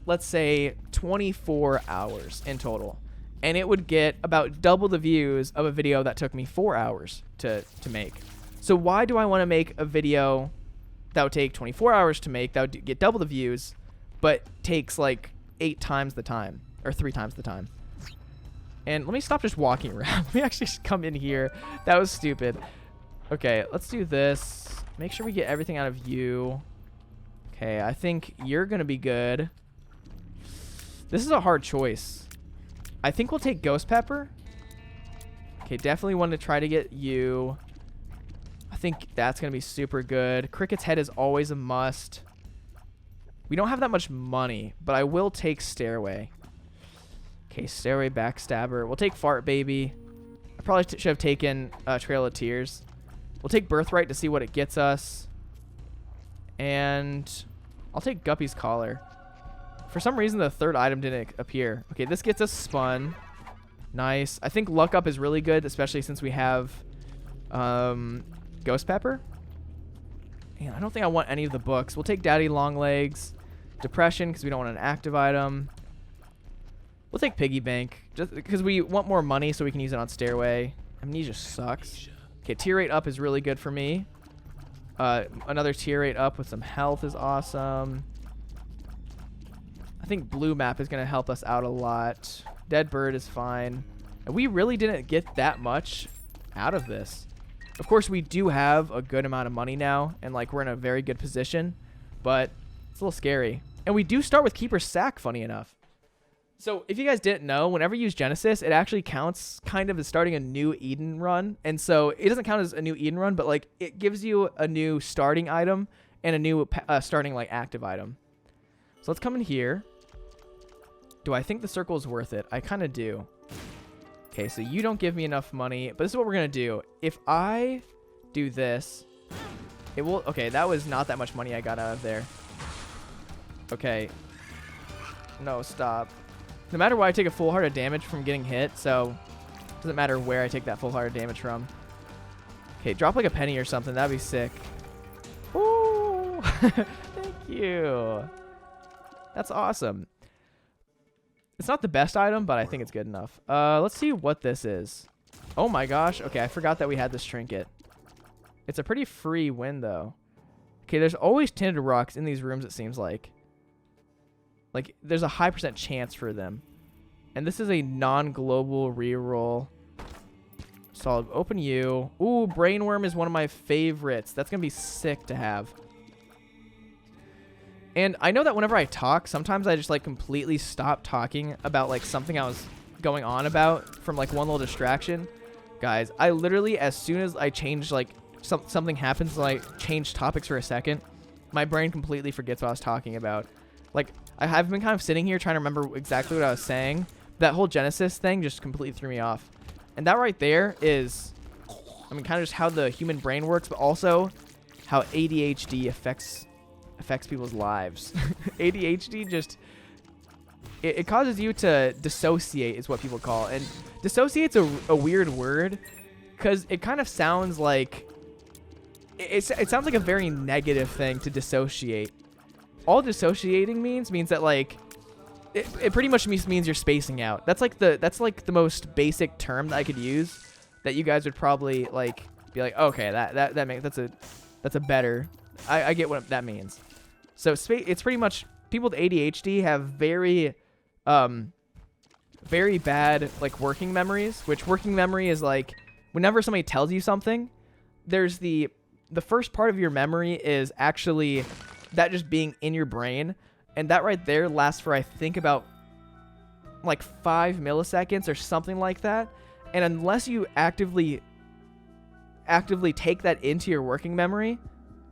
let's say, 24 hours in total, and it would get about double the views of a video that took me 4 hours to make. So why do I want to make a video that would take 24 hours to make, that would get double the views, but takes like 8 times the time, or 3 times the time? And let me stop just walking around. Let me actually just come in here. That was stupid. Okay, let's do this. Make sure we get everything out of you. Okay, I think you're going to be good. This is a hard choice. I think we'll take Ghost Pepper. Okay, definitely want to try to get you. I think that's going to be super good. Cricket's Head is always a must. We don't have that much money, but I will take Stairway. Okay, Stairway, Backstabber. We'll take Fart Baby. I probably should have taken Trail of Tears. We'll take Birthright to see what it gets us. And I'll take Guppy's Collar. For some reason, the third item didn't appear. Okay, this gets us Spun. Nice. I think Luck Up is really good, especially since we have Ghost Pepper. And I don't think I want any of the books. We'll take Daddy Longlegs. Depression, because we don't want an active item. We'll take Piggy Bank, just because we want more money so we can use it on Stairway. Amnesia sucks. Okay, tier 8 up is really good for me. Another tier 8 up with some health is awesome. I think Blue Map is going to help us out a lot. Dead Bird is fine. And we really didn't get that much out of this. Of course, we do have a good amount of money now, and like we're in a very good position, but it's a little scary. And we do start with Keeper's Sack, funny enough. So if you guys didn't know, whenever you use Genesis, it actually counts kind of as starting a new Eden run. And so it doesn't count as a new Eden run, but like it gives you a new starting item and a new starting like active item. So let's come in here. Do I think the circle is worth it? I kind of do. Okay, so you don't give me enough money, but this is what we're going to do. If I do this, it will... Okay, that was not that much money I got out of there. Okay. No, stop. No matter what, I take a full heart of damage from getting hit, so it doesn't matter where I take that full heart of damage from. Okay, drop like a penny or something. That'd be sick. Ooh! Thank you. That's awesome. It's not the best item, but I think it's good enough. Let's see what this is. Oh my gosh. Okay, I forgot that we had this trinket. It's a pretty free win, though. Okay, there's always tinted rocks in these rooms, it seems like. Like, there's a high % chance for them. And this is a non-global reroll. So I'll open you. Ooh, Brainworm is one of my favorites. That's going to be sick to have. And I know that whenever I talk, sometimes I just, like, completely stop talking about, like, something I was going on about from, like, one little distraction. Guys, I literally, as soon as I change, like, something happens, like, change topics for a second, my brain completely forgets what I was talking about. Like, I have been kind of sitting here trying to remember exactly what I was saying. That whole Genesis thing just completely threw me off. And that right there is, I mean, kind of just how the human brain works, but also how ADHD affects people's lives. ADHD just, it causes you to dissociate, is what people call it. And dissociate's a weird word because it kind of sounds like, it sounds like a very negative thing to dissociate. All dissociating means that, like, it pretty much means you're spacing out. That's like the most basic term that I could use that you guys would probably like be like, okay, that's a better, I get what that means. So it's pretty much people with ADHD have very bad like working memories, which working memory is like whenever somebody tells you something, there's the first part of your memory is actually that just being in your brain, and that right there lasts for I think about like 5 milliseconds or something like that. And unless you actively take that into your working memory,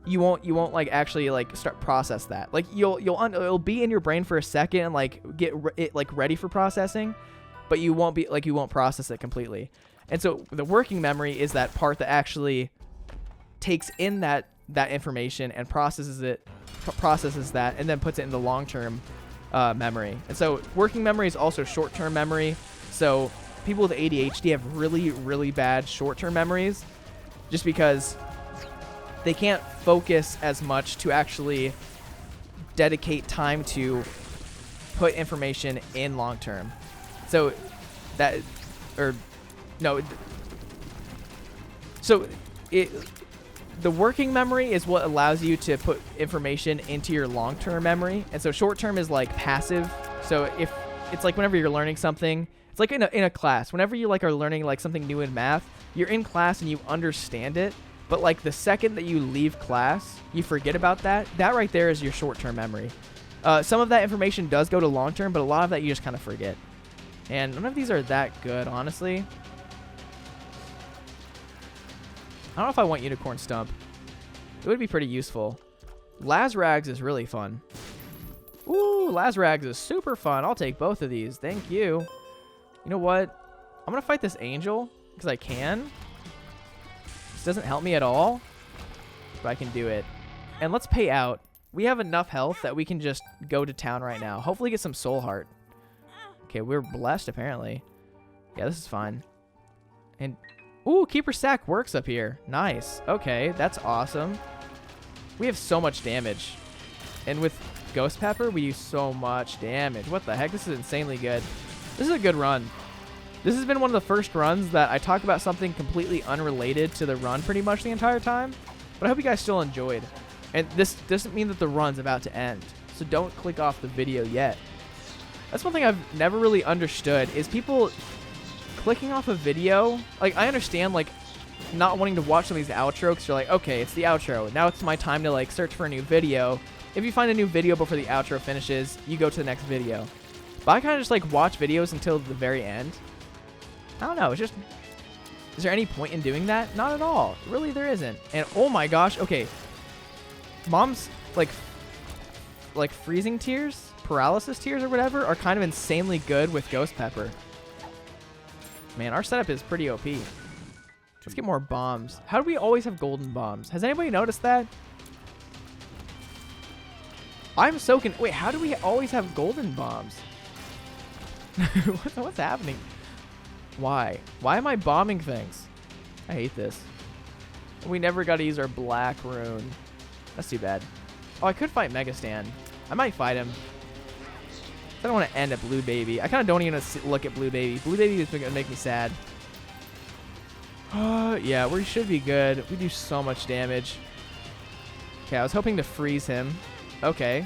you won't like actually like start process that. Like it'll be in your brain for a second and like get it like ready for processing, but you won't process it completely. And so the working memory is that part that actually takes in that information and processes that and then puts it in the long term memory. And so working memory is also short-term memory. So people with ADHD have really, really bad short-term memories just because they can't focus as much to actually dedicate time to put information in long-term. So that, or no, so the working memory is what allows you to put information into your long-term memory. And so short-term is like passive. So if it's like whenever you're learning something, it's like in a class, whenever you like are learning like something new in math, you're in class and you understand it. But like the second that you leave class, you forget about that. That right there is your short-term memory. Some of that information does go to long-term, but a lot of that you just kind of forget. And none of these are that good, honestly. I don't know if I want Unicorn Stump. It would be pretty useful. Lazrags is really fun. Ooh, Lazrags is super fun. I'll take both of these. Thank you. You know what? I'm going to fight this angel because I can. This doesn't help me at all, but I can do it. And let's pay out. We have enough health that we can just go to town right now. Hopefully get some soul heart. Okay, we're blessed apparently. Yeah, this is fine. And ooh, Keeper Sack works up here. Nice. Okay, that's awesome. We have so much damage. And with Ghost Pepper, we do so much damage. What the heck? This is insanely good. This is a good run. This has been one of the first runs that I talk about something completely unrelated to the run pretty much the entire time. But I hope you guys still enjoyed. And this doesn't mean that the run's about to end. So don't click off the video yet. That's one thing I've never really understood is people clicking off a video. Like, I understand, like, not wanting to watch some of these outros. You're like, okay, it's the outro. Now it's my time to, like, search for a new video. If you find a new video before the outro finishes, you go to the next video. But I kind of just, like, watch videos until the very end. I don't know. It's just... Is there any point in doing that? Not at all. Really, there isn't. And, oh my gosh. Okay. Mom's, like freezing tears, paralysis tears or whatever, are kind of insanely good with Ghost Pepper. Man, our setup is pretty OP. Let's get more bombs. How do we always have golden bombs? Has anybody noticed that? I'm so wait, how do we always have golden bombs? What's happening? Why? Why am I bombing things? I hate this. We never got to use our black rune. That's too bad. Oh, I could fight Mega Stan. I might fight him. I don't want to end at Blue Baby. I kind of don't even look at Blue Baby. Blue Baby is going to make me sad. Yeah, we should be good. We do so much damage. Okay, I was hoping to freeze him. Okay.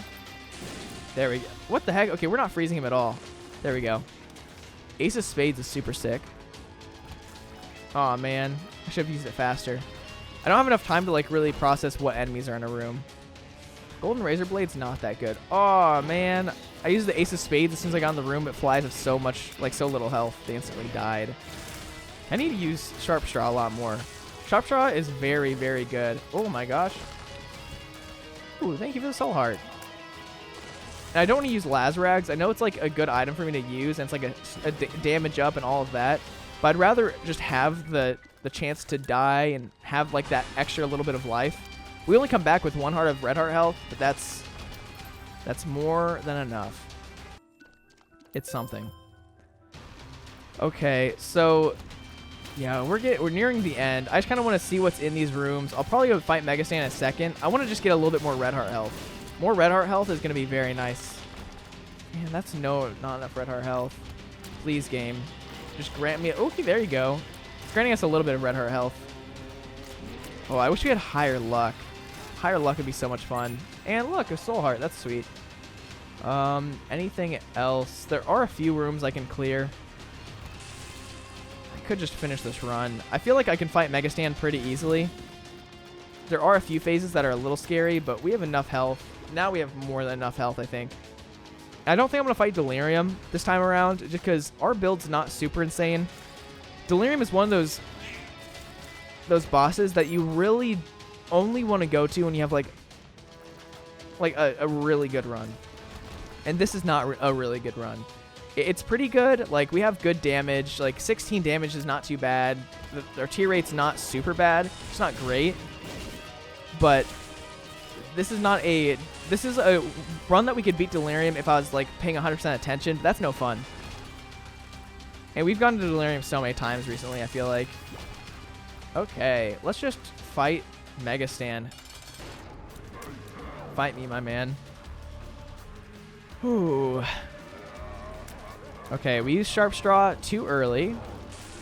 There we go. What the heck? Okay, we're not freezing him at all. There we go. Ace of Spades is super sick. Aw, man. I should have used it faster. I don't have enough time to, like, really process what enemies are in a room. Golden Razor Blade's not that good. Aw, man. I used the Ace of Spades as soon as I got in the room, but flies have so much, like, so little health. They instantly died. I need to use Sharp Straw a lot more. Sharp Straw is very, very good. Oh, my gosh. Ooh, thank you for the Soul Heart. And I don't want to use Lazrags. I know it's, like, a good item for me to use, and it's, like, a damage up and all of that. But I'd rather just have the chance to die and have, like, that extra little bit of life. We only come back with 1 heart of red heart health, but that's more than enough. It's something. Okay, so yeah, we're nearing the end. I just kind of want to see what's in these rooms. I'll probably go fight Mega Stan in a second. I want to just get a little bit more red heart health. More red heart health is going to be very nice. Man, that's not enough red heart health. Please, game. Just grant me... Okay, there you go. It's granting us a little bit of red heart health. Oh, I wish we had higher luck. Higher luck would be so much fun. And look, a soul heart. That's sweet. Anything else? There are a few rooms I can clear. I could just finish this run. I feel like I can fight Mega Stan pretty easily. There are a few phases that are a little scary, but we have enough health. Now we have more than enough health, I think. I don't think I'm going to fight Delirium this time around, just because our build's not super insane. Delirium is one of those bosses that you really only want to go to when you have like a really good run. And this is not a really good run. It's pretty good. Like, we have good damage. Like, 16 damage is not too bad. Our tier rate's not super bad. It's not great. But this is not a... This is a run that we could beat Delirium if I was, like, paying 100% attention. But that's no fun. And we've gone to Delirium so many times recently, I feel like. Okay, let's just fight Megastan. Fight me, my man. Ooh. Okay, we used Sharp Straw too early.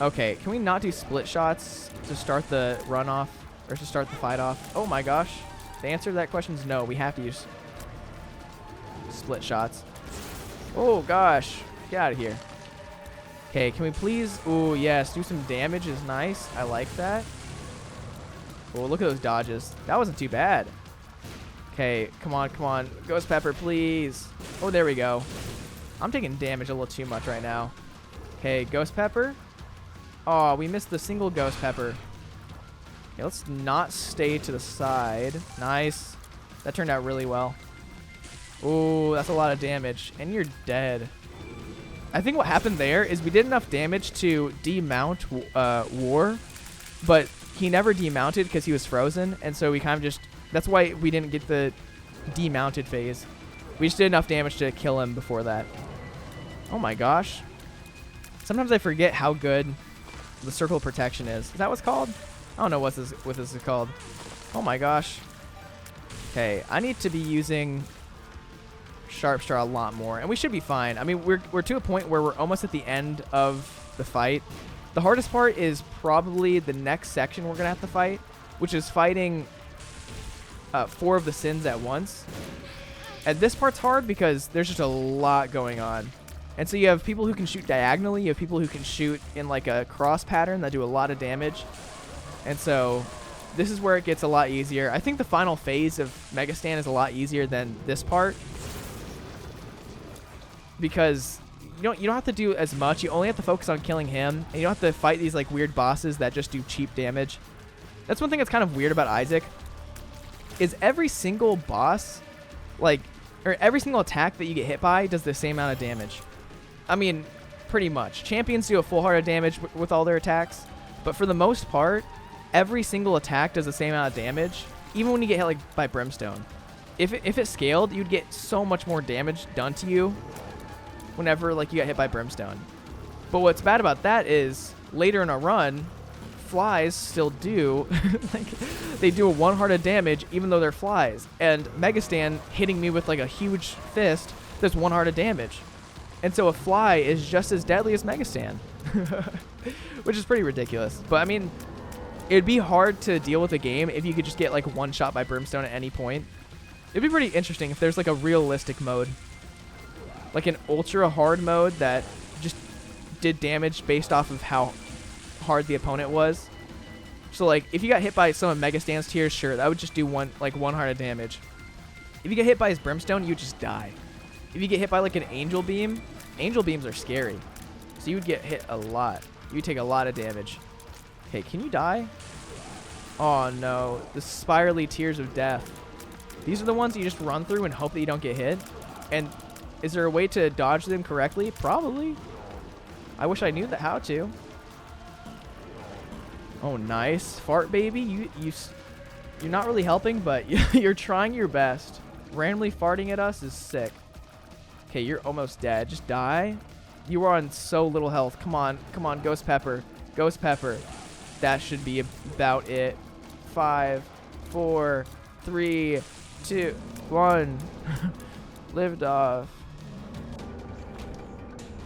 Okay, can we not do split shots to start the run off? Or to start the fight off? Oh my gosh. The answer to that question is no. We have to use split shots. Oh gosh. Get out of here. Okay, can we please... Ooh, yes. Do some damage is nice. I like that. Oh, look at those dodges. That wasn't too bad. Okay, come on, come on. Ghost Pepper, please. Oh, there we go. I'm taking damage a little too much right now. Okay, Ghost Pepper. Oh, we missed the single Ghost Pepper. Okay, let's not stay to the side. Nice. That turned out really well. Ooh, that's a lot of damage. And you're dead. I think what happened there is we did enough damage to demount War, but he never demounted because he was frozen, and so we kind of just... That's why we didn't get the demounted phase. We just did enough damage to kill him before that. Oh my gosh. Sometimes I forget how good the Circle of Protection is. Is that what's called? I don't know what this is called. Oh my gosh. Okay, I need to be using Sharp Straw a lot more, and we should be fine. I mean, we're to a point where we're almost at the end of the fight. The hardest part is probably the next section we're gonna have to fight, which is fighting 4 of the sins at once. And this part's hard because there's just a lot going on. And so you have people who can shoot diagonally, you have people who can shoot in like a cross pattern that do a lot of damage. And so this is where it gets a lot easier. I think the final phase of Megastan is a lot easier than this part, because you don't have to do as much. You only have to focus on killing him, and you don't have to fight these like weird bosses that just do cheap damage. That's one thing that's kind of weird about Isaac, is every single boss, like, or every single attack that you get hit by does the same amount of damage. I mean, pretty much. Champions do a full heart of damage with all their attacks, but for the most part, every single attack does the same amount of damage, even when you get hit like by Brimstone. If it scaled, you'd get so much more damage done to you whenever like you got hit by Brimstone. But what's bad about that is later in a run, flies still do like they do a 1 heart of damage even though they're flies, and Megastan hitting me with like a huge fist does 1 heart of damage, and so a fly is just as deadly as Megastan. Which is pretty ridiculous. But I mean, it'd be hard to deal with a game if you could just get like one shot by Brimstone at any point. It'd be pretty interesting if there's like a realistic mode, like an ultra hard mode that just did damage based off of how hard the opponent was. So like if you got hit by some of Megastan's tiers, sure, that would just do 1 heart of damage. If you get hit by his Brimstone, you would just die. If you get hit by like an Angel Beams are scary, so you would get hit a lot. You would take a lot of damage. Okay, can you die? Oh no, the spirally tears of death. These are the ones that you just run through and hope that you don't get hit. And is there a way to dodge them correctly? Probably. I wish I knew how to. Oh, nice. Fart baby, you're not really helping, but you're trying your best. Randomly farting at us is sick. Okay, you're almost dead. Just die. You are on so little health. Come on, come on, Ghost Pepper. Ghost Pepper. That should be about it. 5, 4, 3, 2, 1. Lived off.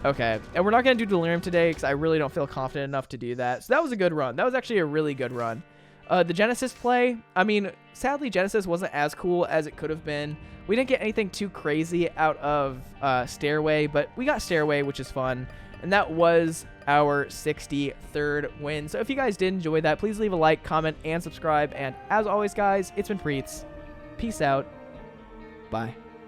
Okay, and we're not going to do Delirium today because I really don't feel confident enough to do that. So that was a good run. That was actually a really good run. The Genesis play, I mean, sadly, Genesis wasn't as cool as it could have been. We didn't get anything too crazy out of Stairway, but we got Stairway, which is fun. And that was our 63rd win. So if you guys did enjoy that, please leave a like, comment, and subscribe. And as always, guys, it's been Priets. Peace out. Bye.